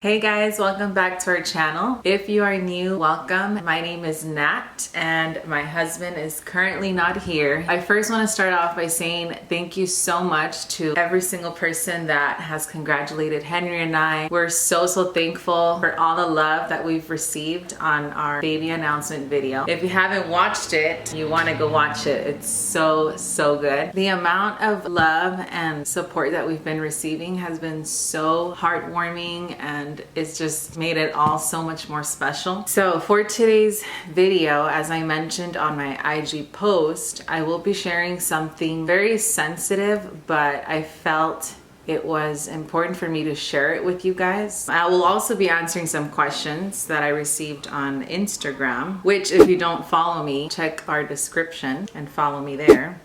Hey guys, welcome back to our channel. If you are new, welcome. My name is Nat and my husband is currently not here. I first want to start off by saying thank you so much to every single person that has congratulated Henry and I. We're so thankful for all the love that we've received on our baby announcement video. If you haven't watched it, you want to go watch it. It's so good. The amount of love and support that we've been receiving has been so heartwarming, and it's just made it all so much more special. So for today's video, as I mentioned on my IG post, I will be sharing something very sensitive, but I felt it was important for me to share it with you guys. I will also be answering some questions that I received on Instagram, which if you don't follow me, check our description and follow me there.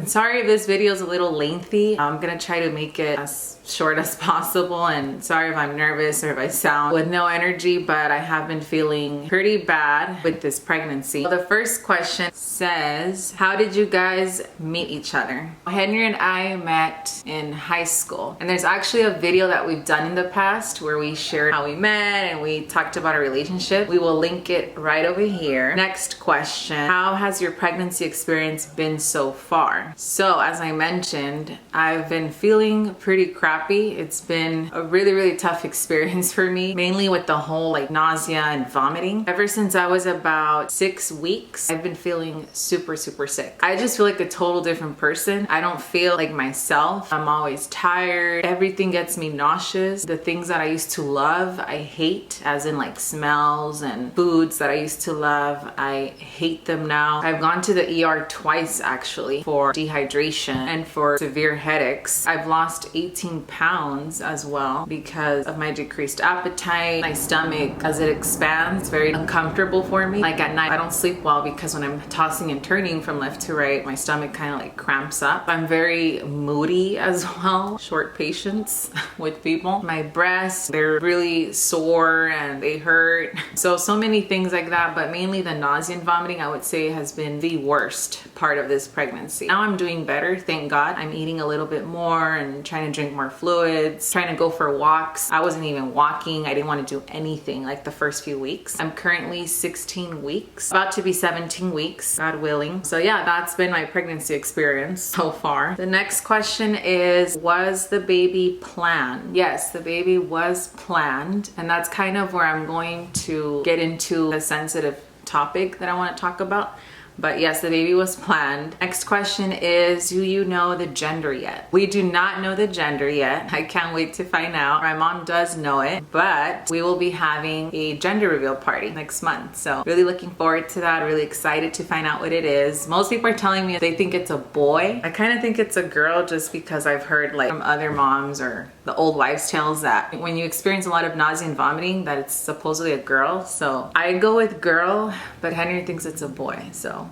Sorry if this video is a little lengthy. I'm gonna try to make it as short as possible, and sorry if I'm nervous or if I sound with no energy, but I have been feeling pretty bad with this pregnancy. The first question says, how did you guys meet each other? Henry and I met in high school, and there's actually a video that we've done in the past where we shared how we met and we talked about our relationship. We will link it right over here. Next question, how has your pregnancy experience been so far? So as I mentioned, I've been feeling pretty crappy. It's been a really tough experience for me, mainly with the whole nausea and vomiting. Ever since I was about 6 weeks, I've been feeling super sick. I just feel like a total different person. I don't feel like myself. I'm always tired. Everything gets me nauseous. The things that I used to love, I hate, as in smells and foods that I used to love. I hate them now. I've gone to the ER twice actually for dehydration and for severe headaches. I've lost 18 pounds as well because of my decreased appetite. My stomach, as it expands, very uncomfortable for me. At night, I don't sleep well because when I'm tossing and turning from left to right, my stomach kind of cramps up. I'm very moody as well. Short patience with people. My breasts, they're really sore and they hurt. So many things like that, but mainly the nausea and vomiting, I would say, has been the worst part of this pregnancy. Now I'm doing better, thank God. I'm eating a little bit more and trying to drink more fluids, trying to go for walks. I wasn't even walking. I didn't want to do anything the first few weeks. I'm currently 16 weeks, about to be 17 weeks, God willing. So yeah, that's been my pregnancy experience so far. The next question is, was the baby planned? Yes, the baby was planned, and that's kind of where I'm going to get into a sensitive topic that I want to talk about. But yes, the baby was planned. Next question is, do you know the gender yet? We do not know the gender yet. I can't wait to find out. My mom does know it, but we will be having a gender reveal party next month. So really looking forward to that. Really excited to find out what it is. Most people are telling me they think it's a boy. I kind of think it's a girl just because I've heard from other moms or the old wives' tales that when you experience a lot of nausea and vomiting that it's supposedly a girl. So I go with girl, but Henry thinks it's a boy. So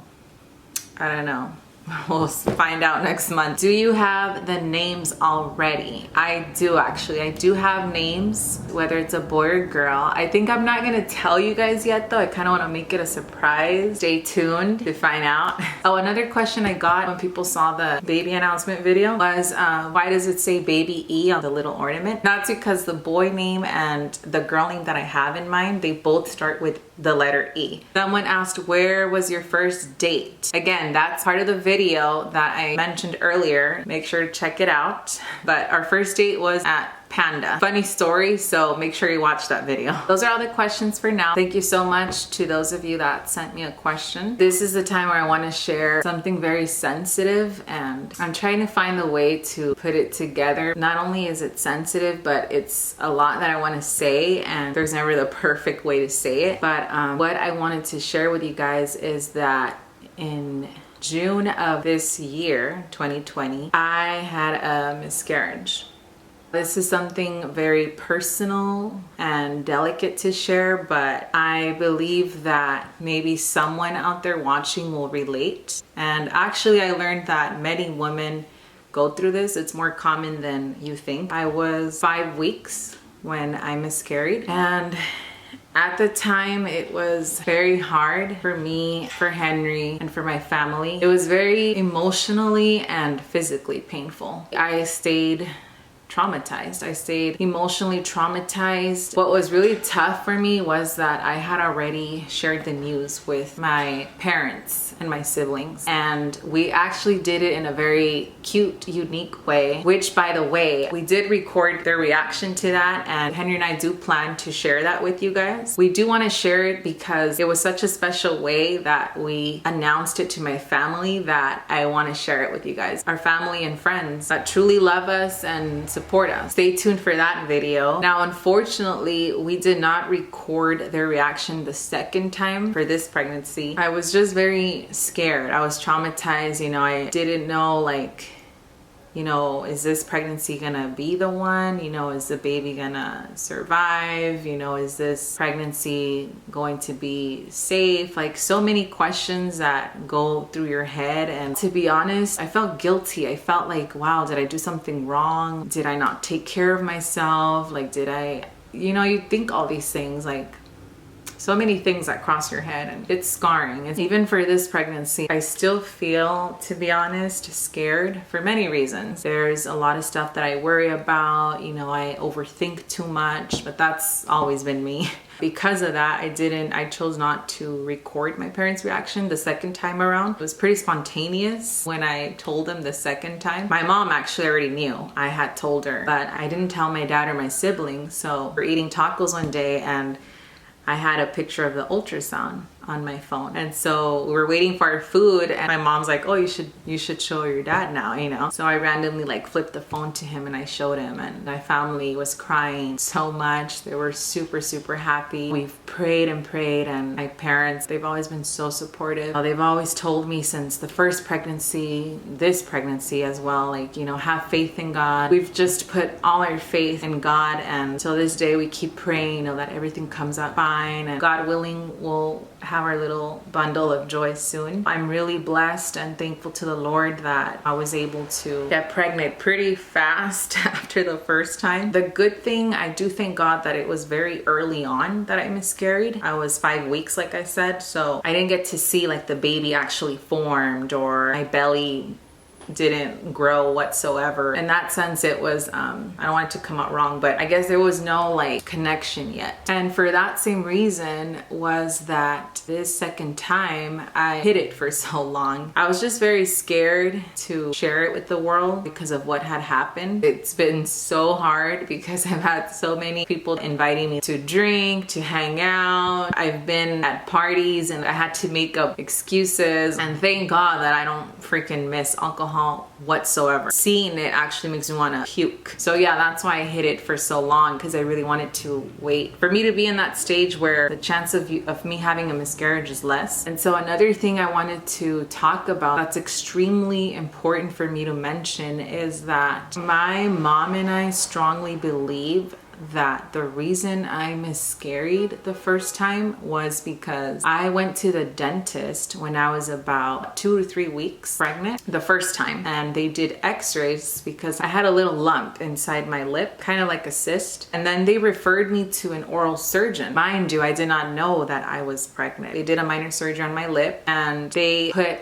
I don't know. We'll find out next month. Do you have the names already? I do actually. I do have names, whether it's a boy or girl. I think I'm not gonna tell you guys yet though. I kind of want to make it a surprise. Stay tuned to find out. Oh, another question I got when people saw the baby announcement video was, why does it say baby E on the little ornament? That's because the boy name and the girl name that I have in mind, they both start with the letter E. Someone asked, where was your first date? Again, that's part of the video that I mentioned earlier. Make sure to check it out. But our first date was at Panda. Funny story, so make sure you watch that video. Those are all the questions for now. Thank you so much to those of you that sent me a question. This is the time where I want to share something very sensitive, and I'm trying to find a way to put it together. Not only is it sensitive, but it's a lot that I want to say, and there's never the perfect way to say it. But what I wanted to share with you guys is that in June of this year, 2020, I had a miscarriage. This is something very personal and delicate to share, but I believe that maybe someone out there watching will relate. And actually, I learned that many women go through this. It's more common than you think. I was 5 weeks when I miscarried, and at the time, it was very hard for me, for Henry, and for my family. It was very emotionally and physically painful. I stayed traumatized. I stayed emotionally traumatized. What was really tough for me was that I had already shared the news with my parents and my siblings, and we actually did it in a very cute, unique way, which, by the way, we did record their reaction to that, and Henry and I do plan to share that with you guys. We do want to share it because it was such a special way that we announced it to my family that I want to share it with you guys, our family and friends that truly love us and support us. Stay tuned for that video. Now, unfortunately, we did not record their reaction the second time for this pregnancy. I was just very scared. I was traumatized. You know, I didn't know, like, you know, is this pregnancy gonna be the one? You know, is the baby gonna survive? You know, is this pregnancy going to be safe? Like, so many questions that go through your head. And to be honest, I felt guilty. I felt like, wow, did I do something wrong? Did I not take care of myself? Like, did I, you know, you think all these things, like, so many things that cross your head, and it's scarring. Even for this pregnancy, I still feel, to be honest, scared for many reasons. There's a lot of stuff that I worry about, you know, I overthink too much, but that's always been me. Because of that, I chose not to record my parents' reaction the second time around. It was pretty spontaneous when I told them the second time. My mom actually already knew. I had told her, but I didn't tell my dad or my siblings. So we're eating tacos one day, and I had a picture of the ultrasound on my phone, and so we were waiting for our food, and my mom's like, oh, you should show your dad now, you know. So I randomly like flipped the phone to him and I showed him, and my family was crying so much. They were super happy. We've prayed and prayed, and my parents, they've always been so supportive. They've always told me since the first pregnancy, this pregnancy as well, like, you know, have faith in God. We've just put all our faith in God, and till this day we keep praying, you know, that everything comes out fine, and God willing, we'll have our little bundle of joy soon. I'm really blessed and thankful to the Lord that I was able to get pregnant pretty fast after the first time. The good thing, I do thank God that it was very early on that I miscarried. I was 5 weeks, like I said, so I didn't get to see like the baby actually formed, or my belly didn't grow whatsoever. In that sense, it was, I don't want it to come out wrong, but I guess there was no like connection yet. And for that same reason was that this second time I hid it for so long. I was just very scared to share it with the world because of what had happened. It's been so hard because I've had so many people inviting me to drink, to hang out. I've been at parties and I had to make up excuses, and thank God that I don't freaking miss alcohol whatsoever. Seeing it actually makes me want to puke. So yeah, that's why I hid it for so long, because I really wanted to wait for me to be in that stage where the chance of me having a miscarriage is less. And so another thing I wanted to talk about that's extremely important for me to mention is that my mom and I strongly believe that the reason I miscarried the first time was because I went to the dentist when I was about 2 to 3 weeks pregnant the first time, and they did x-rays because I had a little lump inside my lip, kind of like a cyst, and then they referred me to an oral surgeon. Mind you, I did not know that I was pregnant. They did a minor surgery on my lip, and they put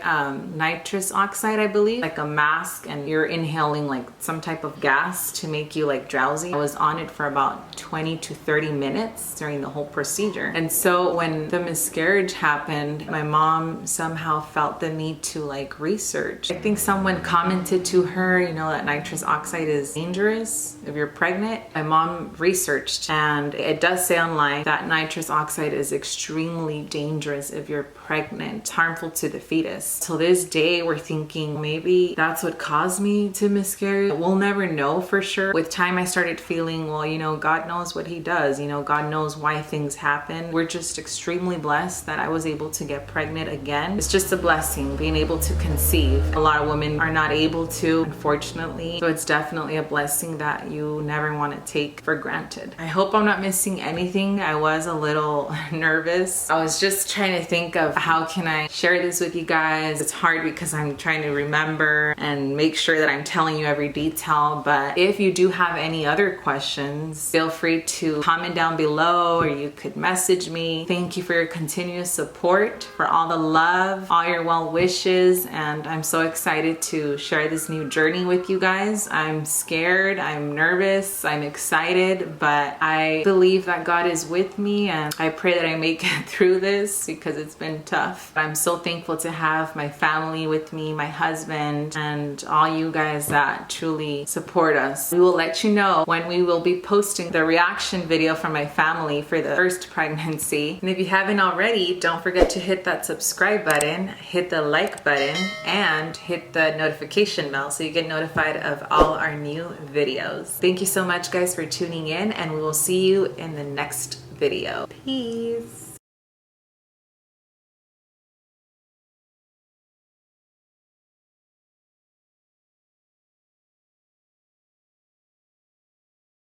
nitrous oxide, I believe, like a mask, and you're inhaling like some type of gas to make you like drowsy. I was on it for about 20 to 30 minutes during the whole procedure. And so when the miscarriage happened, my mom somehow felt the need to like research. I think someone commented to her, you know, that nitrous oxide is dangerous if you're pregnant. My mom researched, and it does say online that nitrous oxide is extremely dangerous if you're pregnant. It's harmful to the fetus. Till this day, we're thinking maybe that's what caused me to miscarry. We'll never know for sure. With time, I started feeling, well, you know, God knows what he does. You know, God knows why things happen. We're just extremely blessed that I was able to get pregnant again. It's just a blessing being able to conceive. A lot of women are not able to, unfortunately. So it's definitely a blessing that you never want to take for granted. I hope I'm not missing anything. I was a little nervous. I was just trying to think of how can I share this with you guys. It's hard because I'm trying to remember and make sure that I'm telling you every detail. But if you do have any other questions, questions, feel free to comment down below, or you could message me. Thank you for your continuous support, for all the love, all your well wishes, and I'm so excited to share this new journey with you guys. I'm scared, I'm nervous, I'm excited, but I believe that God is with me, and I pray that I make it through this because it's been tough. I'm so thankful to have my family with me, my husband, and all you guys that truly support us. We will let you know when we will be posting the reaction video from my family for the first pregnancy. And if you haven't already, don't forget to hit that subscribe button, hit the like button, and hit the notification bell so you get notified of all our new videos. Thank you so much, guys, for tuning in, and we will see you in the next video. Peace.